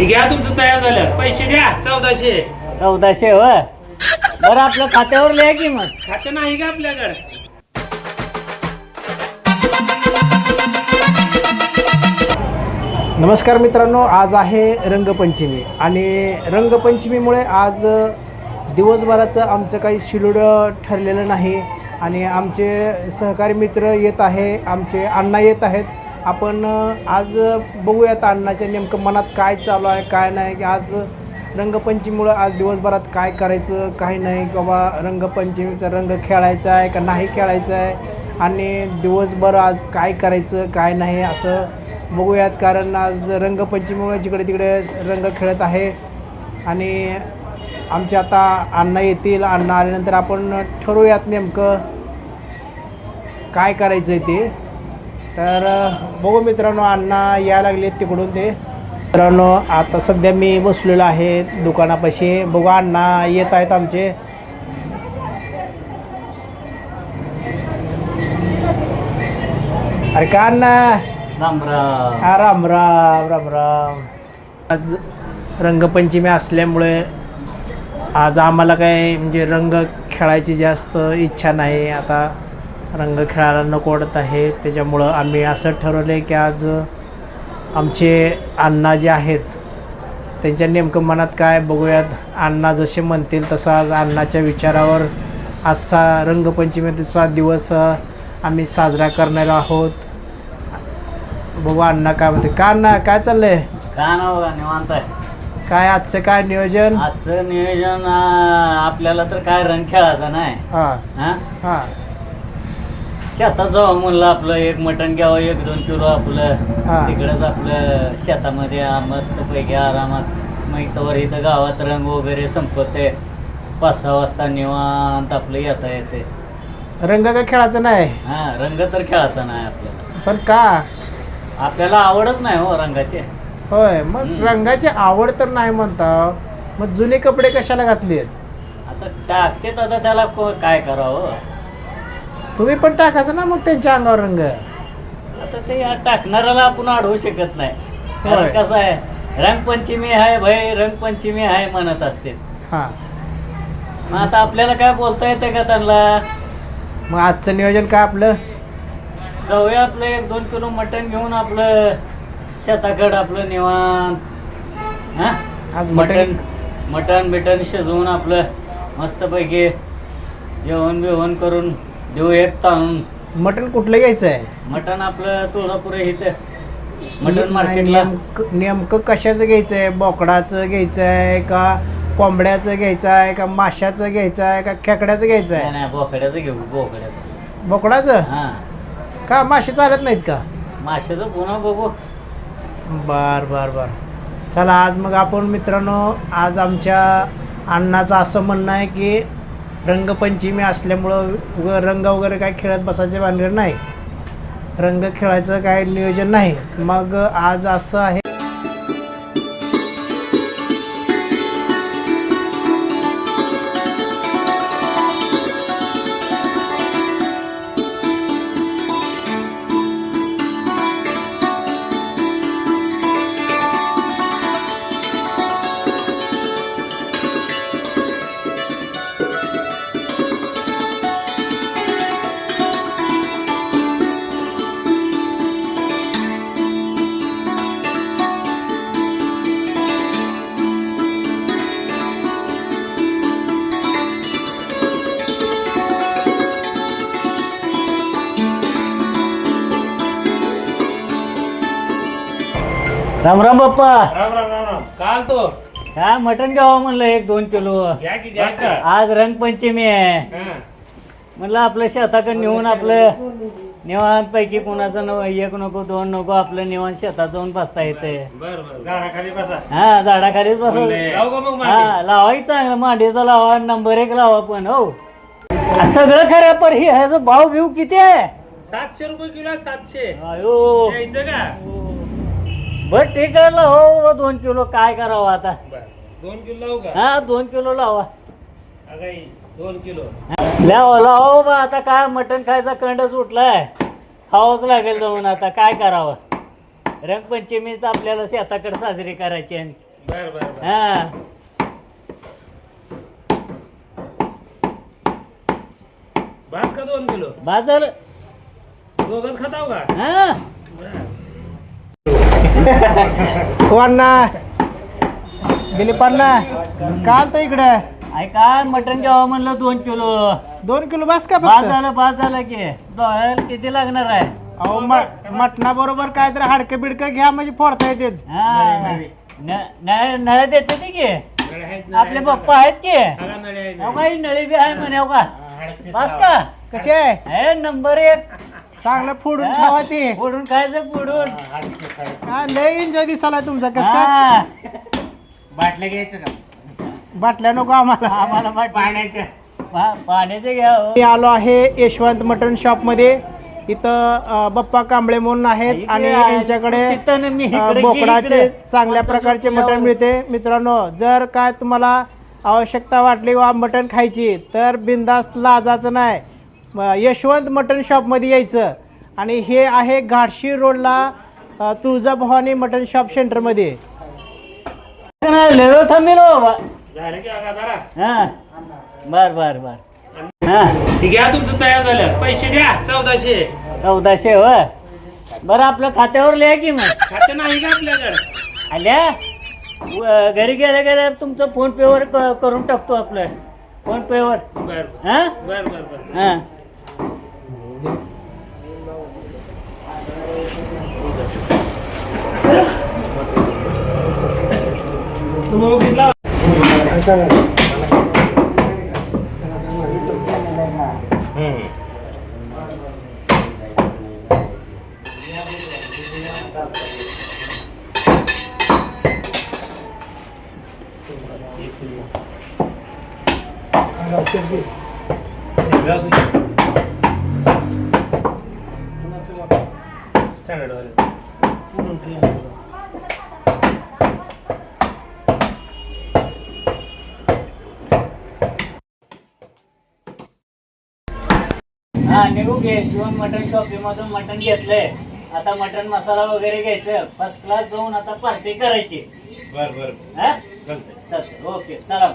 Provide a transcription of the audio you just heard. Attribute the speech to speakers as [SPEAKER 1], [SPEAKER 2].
[SPEAKER 1] घ्या तुमचं तयार झालं, पैसे द्या 1400.
[SPEAKER 2] 1400 हो. बरं आपल्या खात्यावर लिहा की मग.
[SPEAKER 1] खातं नाही का आपल्याकडे?
[SPEAKER 3] नमस्कार मित्रांनो, आज आहे रंगपंचमी आणि रंगपंचमीमुळे आज दिवसभराचं आमचं काही शेड्यूल ठरलेलं नाही आणि आमचे सहकारी मित्र येत आहे, आमचे अण्णा येत आहेत. आपण आज बघूयात अण्णाच्या नेमकं मनात काय चालू आहे काय नाही, की आज रंगपंचमीमुळं आज दिवसभरात काय करायचं काय नाही, बाबा रंगपंचमीचा रंग खेळायचा आहे का नाही खेळायचा आहे आणि दिवसभर आज काय करायचं काय नाही असं बघूयात. कारण आज रंगपंचमीमुळे जिकडे तिकडे रंग खेळत आहे आणि आमचे आता अण्णा येतील. अण्णा आल्यानंतर आपण ठरवूयात नेमकं काय करायचं आहे ते. तर बघू मित्रांनो, अण्णा यायला लागले तिकडून ते. मित्रांनो आता सध्या मी बसलेलो आहे दुकानापाशी. बघू अण्णा येत आहेत आमचे. अरे का अण्णा?
[SPEAKER 2] राम राम.
[SPEAKER 3] हा राम राम राम राम. आज रंगपंचमी असल्यामुळे आज आम्हाला काय म्हणजे रंग खेळायची जास्त इच्छा नाही. आता रंग खेळायला नको वाटत आहे, त्याच्यामुळं आम्ही असं ठरवलं आहे की आज आमचे अण्णा जे आहेत त्यांच्या नेमकं मनात काय बघूयात. अण्णा जसे म्हणतील तसं आज अण्णाच्या विचारावर आजचा रंगपंचमीचा दिवस आम्ही साजरा करणार आहोत. बघू अण्णा काय म्हणते. का अण्णा काय चाललंय?
[SPEAKER 2] काय ना बघा निवांत आहे.
[SPEAKER 3] काय आजचं काय नियोजन?
[SPEAKER 2] आजचं नियोजन आपल्याला तर काय रंग खेळायचा नाही.
[SPEAKER 3] हां
[SPEAKER 2] हा
[SPEAKER 3] हां
[SPEAKER 2] शेतात जावं म्हणलं, आपलं एक मटण घ्यावं 1-2 किलो आपलं.
[SPEAKER 3] हा.
[SPEAKER 2] तिकडंच आपलं शेतामध्ये मस्त पैकी आरामात मैतावर इथं गावात रंग वगैरे संपते 5-6 वाजता निवांत आपलं येता येते.
[SPEAKER 3] रंग काय खेळायचं नाही?
[SPEAKER 2] हा रंग तर खेळायचा नाही आपल्याला.
[SPEAKER 3] पण का?
[SPEAKER 2] आपल्याला आवडच नाही हो रंगाची.
[SPEAKER 3] होय, मग रंगाची आवड तर नाही म्हणता, मग जुने कपडे कशाला घातले?
[SPEAKER 2] आता टाकतेत, आता त्याला काय करावं.
[SPEAKER 3] तुम्ही पण टाकायचं ना मग त्यांच्या अंगावर रंग.
[SPEAKER 2] आता ते या टाकणाऱ्याला आपण अडवू शकत नाही. कारण
[SPEAKER 3] होय.
[SPEAKER 2] कसं आहे, रंगपंचमी आहे भाई, रंगपंचमी आहे म्हणत असते.
[SPEAKER 3] हां,
[SPEAKER 2] मग आता आपल्याला काय बोलता येते का त्यांना?
[SPEAKER 3] मग आजचं नियोजन काय आपलं?
[SPEAKER 2] जाऊया आपलं 1-2 किलो मटण घेऊन आपलं शेताकडं आपलं निवांत. हा
[SPEAKER 3] आज
[SPEAKER 2] मटण बिटण शिजवून आपलं मस्तपैकी जेवण बिवण करून देऊ एक ताणून.
[SPEAKER 3] मटण कुठलं घ्यायचं आहे?
[SPEAKER 2] मटण आपलं तुळजापूर इथं मटण मार्केटला.
[SPEAKER 3] नेमकं कशाचं घ्यायचं आहे? बोकडाचं घ्यायचं आहे का कोंबड्याचं घ्यायचं आहे का माशाचं घ्यायचं आहे का खेकड्याचं घ्यायचं आहे?
[SPEAKER 2] नाही बोकड्याचं घेऊ, बोकड्याचं.
[SPEAKER 3] बोकडाचं
[SPEAKER 2] हा
[SPEAKER 3] का? मासे चालत नाहीत का?
[SPEAKER 2] माशाचं पुन्हा बघू.
[SPEAKER 3] बर बर बर, चला आज मग आपण मित्रांनो, आज आमच्या अण्णाचं असं म्हणणं आहे की रंगपंचमी असल्यामुळं रंग वगैरे काय खेळत बसायचे भानगड नाही, रंग खेळायचं काय नियोजन नाही. मग आज असं आहे.
[SPEAKER 2] राम राम बाप्पा.
[SPEAKER 1] राम राम राम राम. काल तो
[SPEAKER 2] काय मटण घ्यावं म्हणलं 1-2 किलो.
[SPEAKER 1] घ्या की जास्त.
[SPEAKER 2] आज रंगपंचमी आहे
[SPEAKER 1] हां.
[SPEAKER 2] म्हणलं, आपलं शेताकडे नेऊन आपलं निवांत पैकी कोणाचं 1 नको 2 नको, आपलं निवांत शेतात जाऊन बसता येते.
[SPEAKER 1] बर बर, झाडाखाली बसा.
[SPEAKER 2] हा झाडाखालीच
[SPEAKER 1] लावू का मग
[SPEAKER 2] बस.
[SPEAKER 1] मांडी?
[SPEAKER 2] हा लावा की चांगलं, मांडीचा लावा, नंबर 1 लावा. पण हो सगळं खरं, पण ही ह्याचं भाव बिव किती आहे?
[SPEAKER 1] 700 रुपये किलो आहे, 700.
[SPEAKER 2] अयो
[SPEAKER 1] घ्यायचं का?
[SPEAKER 2] बर ठीक आहे, हो 2 किलो काय करावं आता.
[SPEAKER 1] बर, 2 किलो लावू का?
[SPEAKER 2] हा 2 किलो लावा.
[SPEAKER 1] अगाई 2 किलो.
[SPEAKER 2] लावा बा. आता काय मटण खायचा कंडच उठलाय, खावंच लागेल जाऊन. आता काय करावं, रंगपंचमीच आपल्याला शेताकडे साजरी करायची आहे.
[SPEAKER 1] बर बर बर.
[SPEAKER 2] हा
[SPEAKER 1] बास का 2 किलो
[SPEAKER 2] बाद झालं.
[SPEAKER 1] दोघच खाताव का
[SPEAKER 2] हा
[SPEAKER 1] बर.
[SPEAKER 3] हो अण्णा दिलीप अण्णा का आलतो इकडे
[SPEAKER 2] ऐका मटण घ्यावं म्हणलं 2 किलो.
[SPEAKER 3] 2 किलो बस का
[SPEAKER 2] बाद
[SPEAKER 3] फक्त
[SPEAKER 2] झालं की दोघांना किती लागणार आहे?
[SPEAKER 3] अहो मटणा बरोबर काय तर हाडकं बिडकं घ्या म्हणजे फोडता येते
[SPEAKER 2] हा नळ देते ते की
[SPEAKER 1] नळे आहेत, नळे
[SPEAKER 2] आपले
[SPEAKER 1] आहेत
[SPEAKER 2] पप्पा आहेत की
[SPEAKER 1] बघा, नळे आहेत.
[SPEAKER 2] अहो, काही नळी बी आहे म्हणे का बस का
[SPEAKER 3] कसे आहे
[SPEAKER 2] हे नंबर 1
[SPEAKER 3] चांगलं फोडून खावा ते
[SPEAKER 2] फोडून खायचं फोडून
[SPEAKER 3] हा लय एन्जॉय दिसाला तुमचा कसं काय
[SPEAKER 2] हा
[SPEAKER 1] बाटल्या घ्यायचं का
[SPEAKER 3] बाटल्या नको आम्हाला
[SPEAKER 2] आम्हाला
[SPEAKER 1] पाण्याच्या
[SPEAKER 2] पाण्याचे घ्या हो.
[SPEAKER 3] मी आलो आहे यशवंत मटन शॉप मध्ये इथं बप्पा कांबळे म्हणून आहेत आणि यांच्याकडे
[SPEAKER 2] तिथं ना मी इकडे
[SPEAKER 3] बोकडाचे
[SPEAKER 2] इकडे.
[SPEAKER 3] चांगल्या प्रकारचे मटण मिळते. मित्रांनो जर काय तुम्हाला आवश्यकता वाटली वा मटण खायची तर बिंदास्त लाजायचं नाही यशवंत मटन शॉपमध्ये यायचं आणि हे आहे घाटशी रोडला तुळजाभवानी मटन शॉप सेंटरमध्ये.
[SPEAKER 2] लेलो थांबेल हो बा.
[SPEAKER 1] झालं की बघा जरा
[SPEAKER 2] हा बर हा
[SPEAKER 1] हे घ्या तुमचं तयार झालं पैसे द्या 1400
[SPEAKER 2] 1400 हो बरं आपलं खात्यावर लिहा की मग
[SPEAKER 1] खाते नाही का आपल्याकडे
[SPEAKER 2] आल्या घरी गेल्या तुमचं फोन पे वर करून टाकतो आपलं फोन पे वर
[SPEAKER 1] बर
[SPEAKER 2] हा
[SPEAKER 1] बर बर बर
[SPEAKER 2] हा
[SPEAKER 1] तुम्ही घेतला
[SPEAKER 2] हा निघू घे शिवण मटन शॉपिंग मधून मटन घेतलंय आता मटन मसाला वगैरे घ्यायचं फर्स्ट क्लास जाऊन आता पार्टी करायची
[SPEAKER 4] बर बर
[SPEAKER 2] हा
[SPEAKER 4] चालतंय
[SPEAKER 2] चालतंय ओके चला